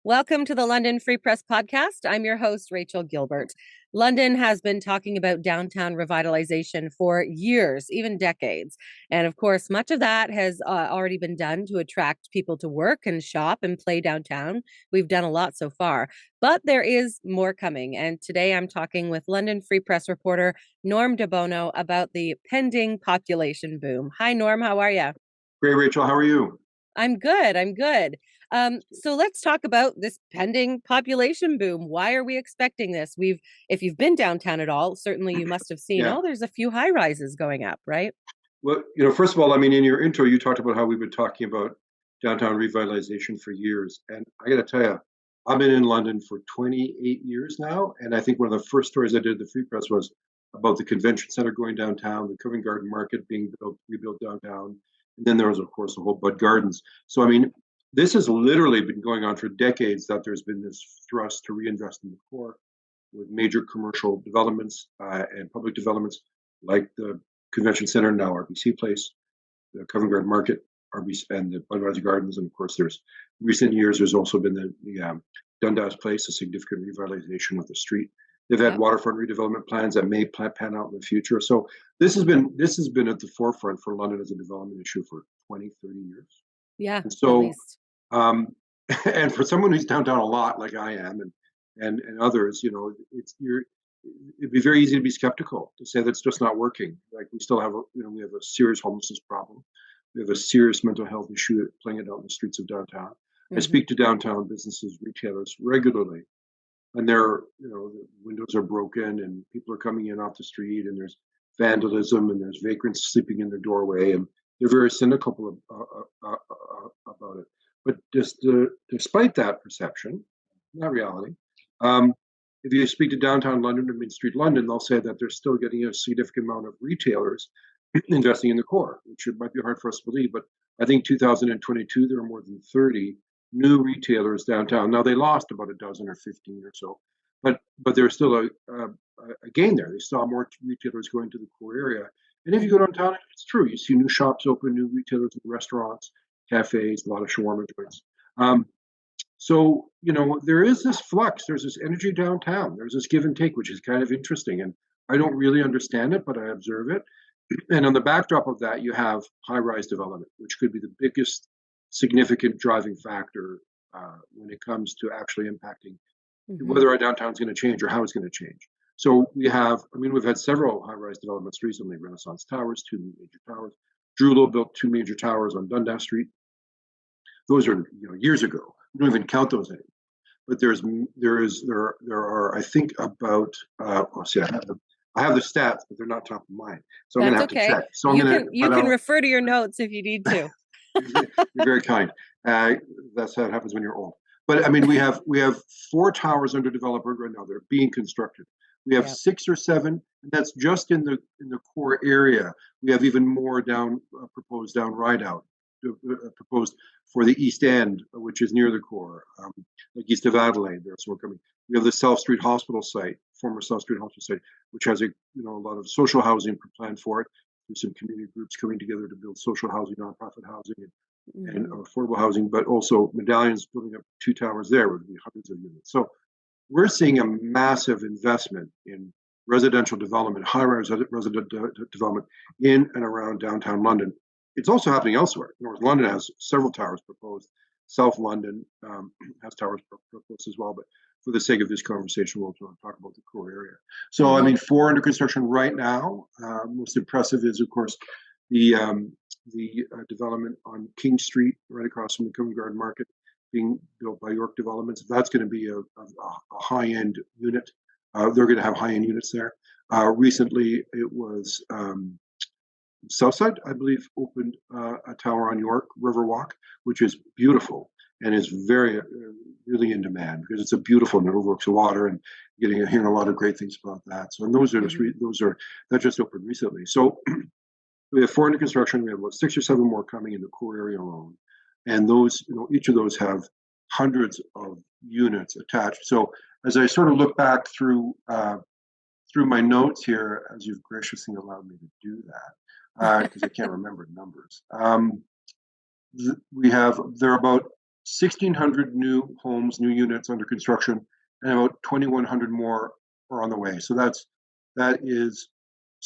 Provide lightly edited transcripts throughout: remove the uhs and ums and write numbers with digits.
Welcome to the London Free Press Podcast. I'm your host, Rachel Gilbert. London has been talking about downtown revitalization for years, even decades. And of course, much of that has already been done to attract people to work and shop and play downtown. We've done a lot so far, but there is more coming. And today I'm talking with London Free Press reporter Norm De Bono about the pending population boom. Hi, Norm. How are you? Great, Rachel. How are you? I'm good. I'm good. So let's talk about this pending population boom. Why are we expecting this? If you've been downtown at all, certainly you must have seen, Yeah. there's a few high rises going up, right? Well, first of all, in your intro, you talked about how we've been talking about downtown revitalization for years. And I got to tell you, I've been in London for 28 years now. And I think one of the first stories I did at the Free Press was about the convention center going downtown, the Covent Garden Market being rebuilt downtown. And then there was, of course, the whole Bud Gardens. So, this has literally been going on for decades, that there's been this thrust to reinvest in the core with major commercial developments and public developments like the Convention Center, now RBC Place, the Covent Garden Market, RBC, and the Budweiser Gardens. And of course, recent years, there's also been the Dundas Place, a significant revitalization of the street. They've had waterfront redevelopment plans that may pan out in the future. So this has been at the forefront for London as a development issue for 20, 30 years. Yeah. And so, and for someone who's downtown a lot, like I am, and others, it'd be very easy to be skeptical, to say that's just not working. Like, we still have we have a serious homelessness problem. We have a serious mental health issue playing it out in the streets of downtown. I speak to downtown businesses, retailers regularly, and the windows are broken and people are coming in off the street, and there's vandalism and there's vagrants sleeping in their doorway, and they're very cynical about it. But despite that perception, not reality, if you speak to downtown London or Main Street London, they'll say that they're still getting a significant amount of retailers investing in the core, which might be hard for us to believe. But I think 2022, there were more than 30 new retailers downtown. Now, they lost about a dozen or 15 or so, but there's still a gain there. They saw more retailers going to the core area. And if you go downtown, it's true. You see new shops open, new retailers and restaurants, cafes, a lot of shawarma joints. So, there is this flux. There's this energy downtown. There's this give and take, which is kind of interesting. And I don't really understand it, but I observe it. And on the backdrop of that, you have high-rise development, which could be the biggest significant driving factor when it comes to actually impacting whether our downtown is going to change or how it's going to change. So we've had several high-rise developments recently. Renaissance Towers, 2 major towers. Drulo built 2 major towers on Dundas Street. Those are years ago. We don't even count those anymore. But there are I think about I have the stats, but they're not top of mind. So I'm going to have to check. So you can refer to your notes if you need to. You're very kind. That's how it happens when you're old. But we have 4 towers under development right now that are being constructed. We have 6 or 7, and that's just in the core area. We have even more proposed down Rideout, proposed for the East End, which is near the core, like east of Adelaide. There's more coming. We have the South Street Hospital site, former South Street Hospital site, which has a lot of social housing planned for it. There's some community groups coming together to build social housing, nonprofit housing, and affordable housing, but also Medallion's building up 2 towers there with hundreds of units. So we're seeing a massive investment in residential development, high-rise residential development in and around downtown London. It's also happening elsewhere. North London has several towers proposed. South London has towers proposed as well. But for the sake of this conversation, we'll talk about the core area. So, 4 under construction right now. Most impressive is, of course, the development on King Street, right across from the Covent Garden Market, being built by York Developments. That's going to be a high-end unit. They're going to have high-end units there. Recently, it was Southside, I believe, opened a tower on York Riverwalk, which is beautiful and is very, really in demand because it's a beautiful and it overlooks the water, and hearing a lot of great things about that. So, and those are that just opened recently. So we have 4 under construction. We have about 6 or 7 more coming in the core area alone, and those, each of those have hundreds of units attached. So as I sort of look back through my notes here, as you've graciously allowed me to do that, because I can't remember numbers. There are about 1,600 new homes, new units under construction, and about 2,100 more are on the way. So that is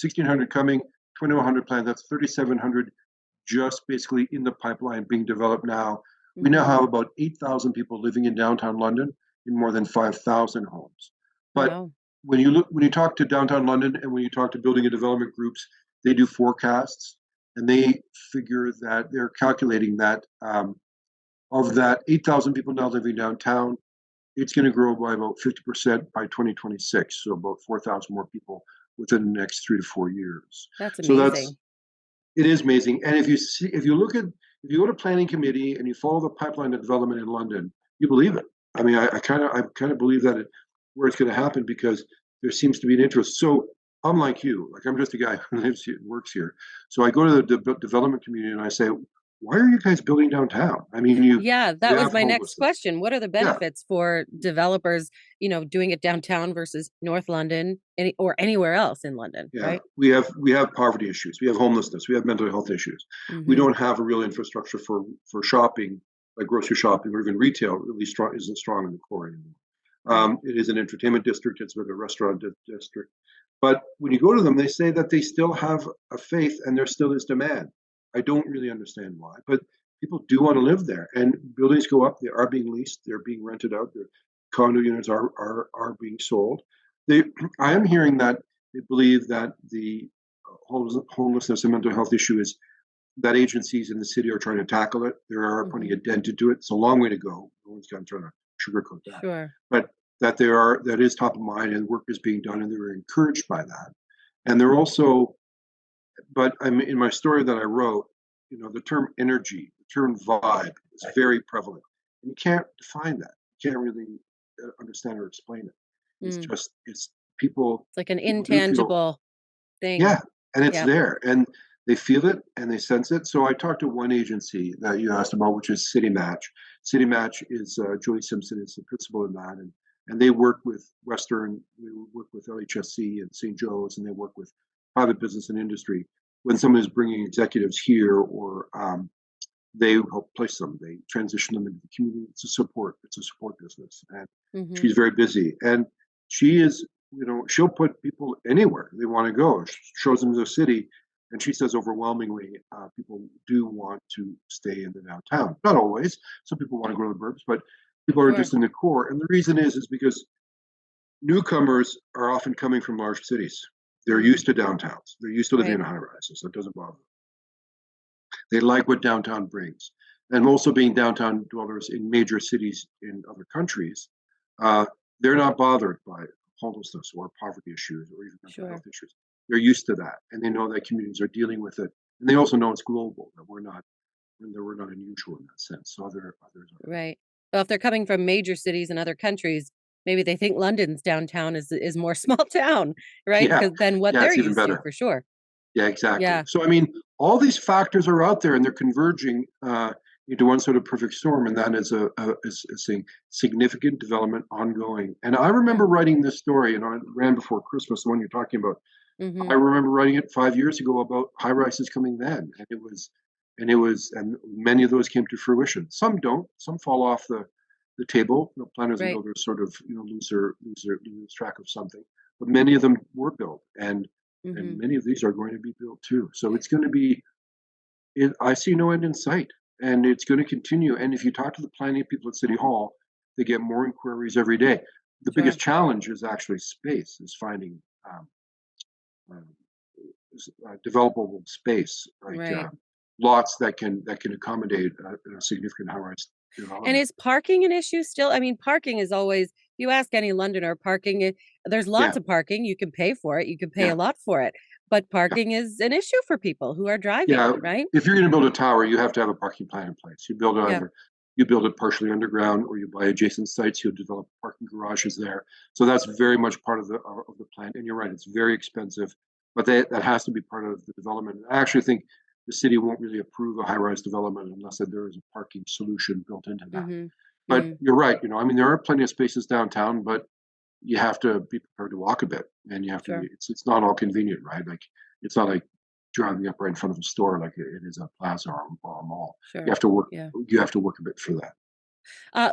1,600 coming, 2,100 planned. That's 3,700 just basically in the pipeline being developed now. We now have about 8,000 people living in downtown London in more than 5,000 homes. But Wow. when you talk to downtown London and when you talk to building and development groups, they do forecasts and they figure that they're calculating that of that 8,000 people now living downtown, it's going to grow by about 50% by 2026. So about 4,000 more people within the next 3 to 4 years. That's So amazing. it is amazing. And if you go to planning committee and you follow the pipeline of development in London, you believe it. I mean, I kind of believe that where it's going to happen because there seems to be an interest. So I'm like you, like I'm just a guy who lives here, works here. So I go to the development community and I say, why are you guys building downtown? I mean, Yeah, you that was have my next homelessness. question. What are the Yeah, benefits for developers, doing it downtown versus North London or anywhere else in London, yeah. right? We have poverty issues. We have homelessness. We have mental health issues. We Mm-hmm. don't have a real infrastructure for shopping, like grocery shopping or even retail. Really strong isn't strong in the core anymore. Right. It is an entertainment district. It's been a restaurant district. But when you go to them, they say that they still have a faith and there still is demand. I don't really understand why, but people do want to live there. And buildings go up. They are being leased. They're being rented out. Their condo units are being sold. They, I am hearing that they believe that the homelessness and mental health issue is that agencies in the city are trying to tackle it. They are putting Mm-hmm. a dent into it. It's a long way to go. No one's going to try to sugarcoat that. Sure. But that is top of mind and work is being done and they're encouraged by that. And they're also, but I'm in my story that I wrote, the term energy, the term vibe is very prevalent. And you can't define that. You can't really understand or explain it. Mm. It's people, It's like an people do feel, intangible thing. yeah, and it's Yeah. there and they feel it and they sense it. So I talked to one agency that you asked about, which is City Match. City Match is Julie Simpson is the principal in that, and they work with Western, we work with LHSC and St. Joe's, and they work with private business and industry. When someone is bringing executives here, or they help place them, they transition them into the community. It's a support business, and Mm-hmm. she's very busy. And she is, she'll put people anywhere they want to go. She shows them the city, and she says overwhelmingly, people do want to stay in the downtown. Not always. Some people want to go to the burbs, but people are Sure. just in the core. And the reason is because newcomers are often coming from large cities. They're Mm. used to downtowns. They're used to living Right. in high rises, so it doesn't bother them. They like what downtown brings. And also being downtown dwellers in major cities in other countries, uh, they're not bothered by homelessness or poverty issues or even mental Sure. health issues. They're used to that, and they know that communities are dealing with it, and they also know it's global. That we're not unusual in that sense. So others are. Right. Well, if they're coming from major cities and other countries, maybe they think London's downtown is more small town, right? Yeah, Because than what yeah, they're it's even used to, better. for sure. Yeah, exactly. Yeah. So, I mean, all these factors are out there and they're converging into one sort of perfect storm, and that is a significant development ongoing. And I Hmm. remember writing this story, and I ran before Christmas, the one you're talking about. Mm-hmm. I remember writing it 5 years ago about high rises coming then, and many of those came to fruition. Some don't. Some fall off the table. Planners and Right. builders sort of lose track of something, but many of them were built, and Mm-hmm. many of these are going to be built too. So it's going to be. I see no end in sight, and it's going to continue. And if you talk to the planning people at City Hall, they get more inquiries every day. The biggest Sure. challenge is actually space, is finding um, developable space, like Right. lots that can accommodate a significant high-rise And development. is parking an issue still? I mean, parking is always, you ask any Londoner, there's Yeah, lots of parking. You can pay for it. You can pay yeah, a lot for it. But yeah, parking is an issue for people who are driving, yeah. right? If you're going to build a tower, you have to have a parking plan in place. Yeah. You build it partially underground, or you buy adjacent sites. You develop parking garages there. So that's very much part of the plan. And you're right; it's very expensive, but that has to be part of the development. I actually think the city won't really approve a high-rise development unless there is a parking solution built into that. Mm-hmm. But Mm. you're right. I mean, there are plenty of spaces downtown, but you have to be prepared to walk a bit, and you have to. Sure. It's not all convenient, right? Like it's not like driving up right in front of a store like it is a plaza or a mall. You Sure. have to work. Yeah. You have to work a bit for that.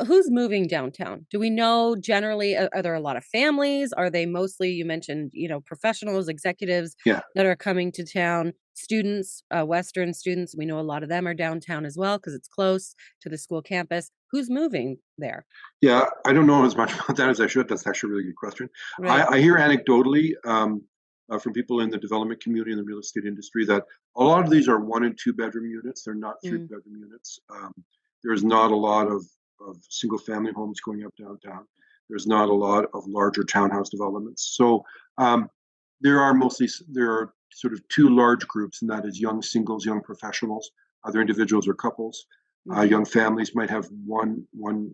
Who's moving downtown? Do we know generally? Are there a lot of families? Are they mostly, you mentioned, professionals, executives Yeah. that are coming to town? Students, Western students. We know a lot of them are downtown as well because it's close to the school campus. Who's moving there? Yeah, I don't know as much about that as I should. That's actually a really good question. Right. I hear anecdotally from people in the development community and the real estate industry that a lot of these are 1 and 2 bedroom units. They're not 3 bedroom units. There's not a lot of single family homes going up downtown. There's not a lot of larger townhouse developments. So there are sort of two large groups, and that is young singles, young professionals, other individuals or couples. Young families might have one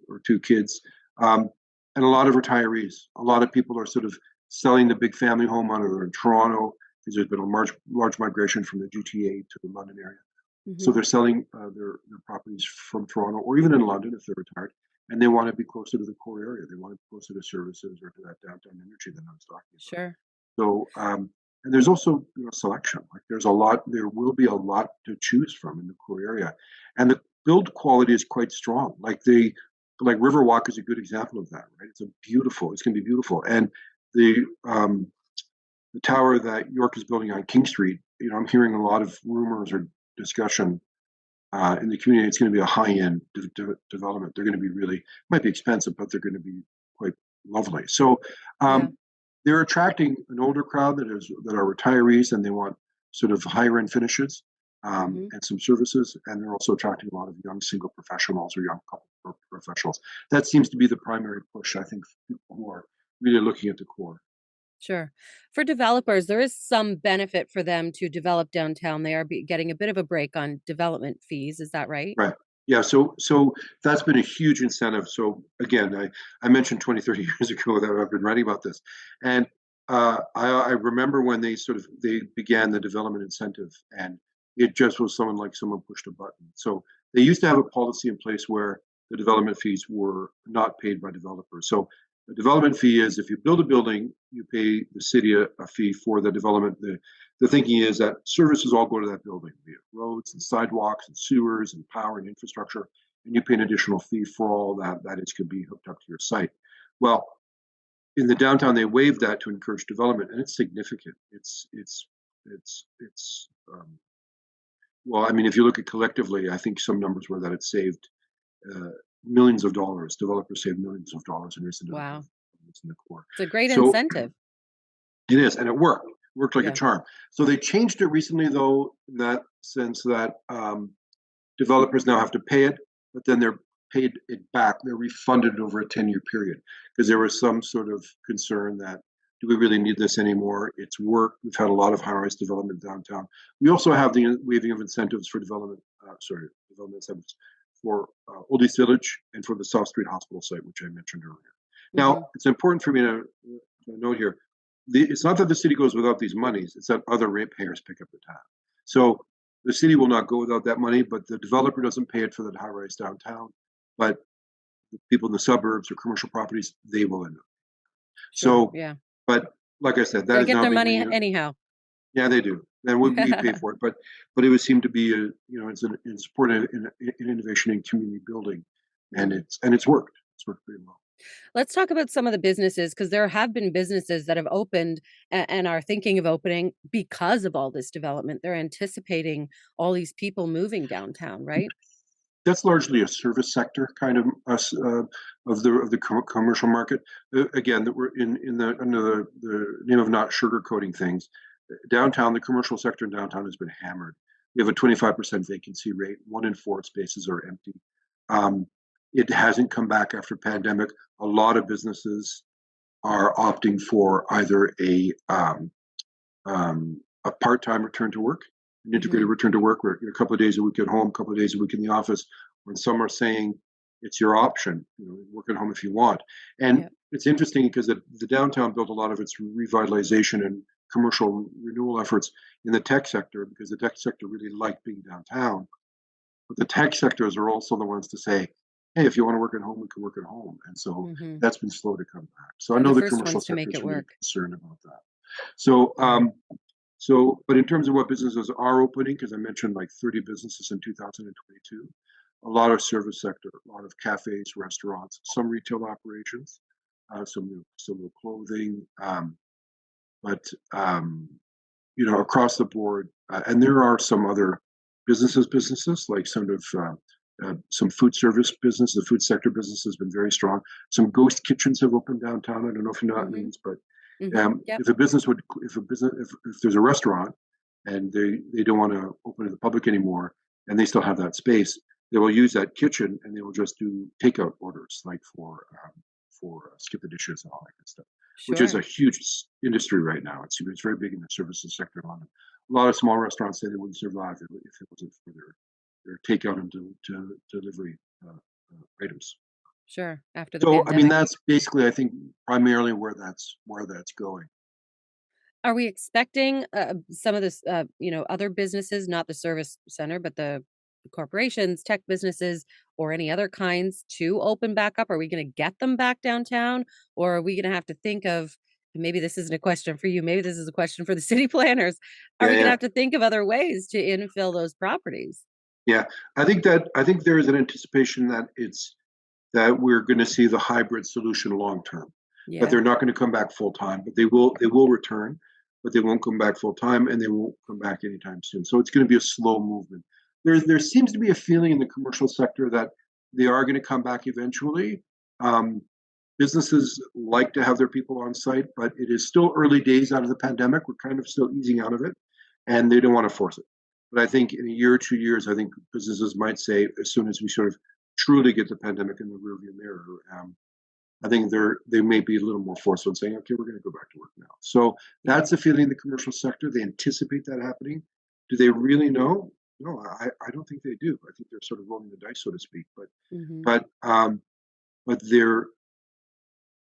or two kids, and a lot of retirees. A lot of people are sort of selling the big family home either in Toronto because there's been a large migration from the GTA to the London area. So they're selling their properties from Toronto or even in London if they're retired, and they want to be closer to the core area. They want to be closer to services or to that downtown energy that I was talking about. Sure. So, and there's also selection. Like there will be a lot to choose from in the core area, and the build quality is quite strong. Like Riverwalk is a good example of that, right? It's going to be beautiful, and the tower that York is building on King Street. I'm hearing a lot of rumors or discussion in the community. It's going to be a high-end development. They're going to be might be expensive, but they're going to be quite lovely. So. They're attracting an older crowd that are retirees and they want sort of higher end finishes and some services, and they're also attracting a lot of young single professionals or young couple professionals. That seems to be the primary push, I think, for people who are really looking at the core. Sure. For developers, there is some benefit for them to develop downtown. They are getting a bit of a break on development fees. Is that right? Right. Yeah, so that's been a huge incentive. So again, I mentioned 20, 30 years ago that I've been writing about this. And I remember when they began the development incentive, and it just was someone pushed a button. So they used to have a policy in place where the development fees were not paid by developers. So the development fee is if you build a building, you pay the city a fee for the development. The thinking is that services all go to that building, be it roads and sidewalks and sewers and power and infrastructure, and you pay an additional fee for all that is could be hooked up to your site. Well, in the downtown, they waived that to encourage development, and it's significant. Well, I mean, if you look at collectively, I think some numbers were that it saved millions of dollars. Developers saved millions of dollars in recent developments in the core. It's a great incentive. It is, and it worked. Worked like a charm. So they changed it recently, though, in that sense that developers now have to pay it, but then they're paid it back. They're refunded over a 10-year period because there was some sort of concern that do we really need this anymore? It's work. We've had a lot of high-rise development downtown. We also have the waiving of incentives for development incentives for Old East Village and for the South Street Hospital site, which I mentioned earlier. Now, it's important for me to note here. It's not that the city goes without these monies, it's that other ratepayers pick up the tab. So the city will not go without that money, but the developer doesn't pay it for the high-rise downtown. But the people in the suburbs or commercial properties, they will end up. Sure, but like I said, that they is get now their being money renewed. anyhow. Yeah, they do. And we pay for it, but it would seem to be it's support in innovation and community building, and it's worked. It's worked pretty well. Let's talk about some of the businesses because there have been businesses that have opened and are thinking of opening because of all this development. They're anticipating all these people moving downtown, right? That's largely a service sector kind of of the commercial market. Again, that we're under the name of not sugarcoating things. Downtown, the commercial sector in downtown has been hammered. We have a 25% vacancy rate. 1 in 4 spaces are empty. It hasn't come back after pandemic. A lot of businesses are opting for either a part-time return to work, an integrated return to work, where a couple of days a week at home, a couple of days a week in the office. When some are saying it's your option, work at home if you want. And it's interesting because the downtown built a lot of its revitalization and commercial renewal efforts in the tech sector because the tech sector really liked being downtown. But the tech sectors are also the ones to say, hey, if you want to work at home, we can work at home. And so that's been slow to come back. So I know the commercial sector is really concerned about that. So, but in terms of what businesses are opening, because I mentioned like 30 businesses in 2022, a lot of service sector, a lot of cafes, restaurants, some retail operations, some clothing, but across the board. And there are some other businesses like some food service business. The food sector business has been very strong. Some ghost kitchens have opened downtown. I don't know if you know what that means, but Yep. if there's a restaurant and they don't want to open to the public anymore, and they still have that space, they will use that kitchen and they will just do takeout orders, like for skip the dishes and all that good stuff, which is Sure. a huge industry right now. It's very big in the services sector in London. A lot of small restaurants say they wouldn't survive if it wasn't for their takeout and delivery items. Sure. After the So, I mean, pandemic. that's basically, I think, primarily where that's going. Are we expecting some of this, other businesses, not the service center, but the corporations, tech businesses, or any other kinds to open back up? Are we going to get them back downtown? Or are we going to have to think of, and maybe this isn't a question for you, maybe this is a question for the city planners. Are Yeah, we going to yeah, have to think of other ways to infill those properties? yeah. I think there is an anticipation that we're going to see the hybrid solution long term. That Yeah. they're not going to come back full time, but they will return, but they won't come back full time, and they won't come back anytime soon. So it's going to be a slow movement. There seems to be a feeling in the commercial sector that they are going to come back eventually. Um, Businesses like to have their people on site, but it is still early days out of the pandemic. We're kind of still easing out of it, and they don't want to force it. But I think in a year or 2 years, I think businesses might say, as soon as we sort of truly get the pandemic in the rearview mirror, I think they may be a little more forceful in saying, okay, we're going to go back to work now. So Yeah. that's a feeling in the commercial sector. They anticipate that happening. Do they really know? No, I don't think they do. I think they're sort of rolling the dice, so to speak. Hmm. But but they're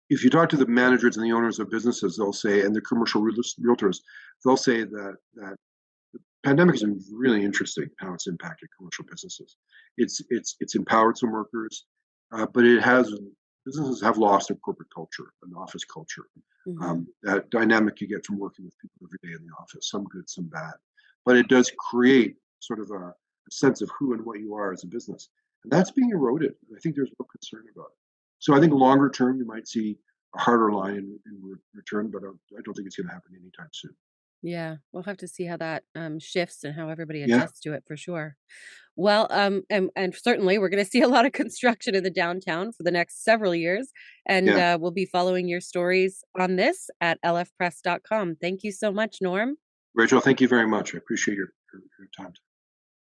if you talk to the managers and the owners of businesses, they'll say, and the commercial realtors, they'll say that the pandemic has been really interesting how it's impacted commercial businesses. It's empowered some workers, but it has businesses have lost their corporate culture, an office culture. Hmm. That dynamic you get from working with people every day in the office, some good, some bad, but it does create sort of a sense of who and what you are as a business, and that's being eroded. I think there's no concern about it. So I think longer term you might see a harder line in return, but I don't think it's going to happen anytime soon. Yeah, we'll have to see how that shifts and how everybody Yeah, adjusts to it for sure. Well, and certainly we're going to see a lot of construction in the downtown for the next several years, and yeah. we'll be following your stories on this at lfpress.com. Thank you so much, Norm. Rachel, thank you very much. I appreciate your time.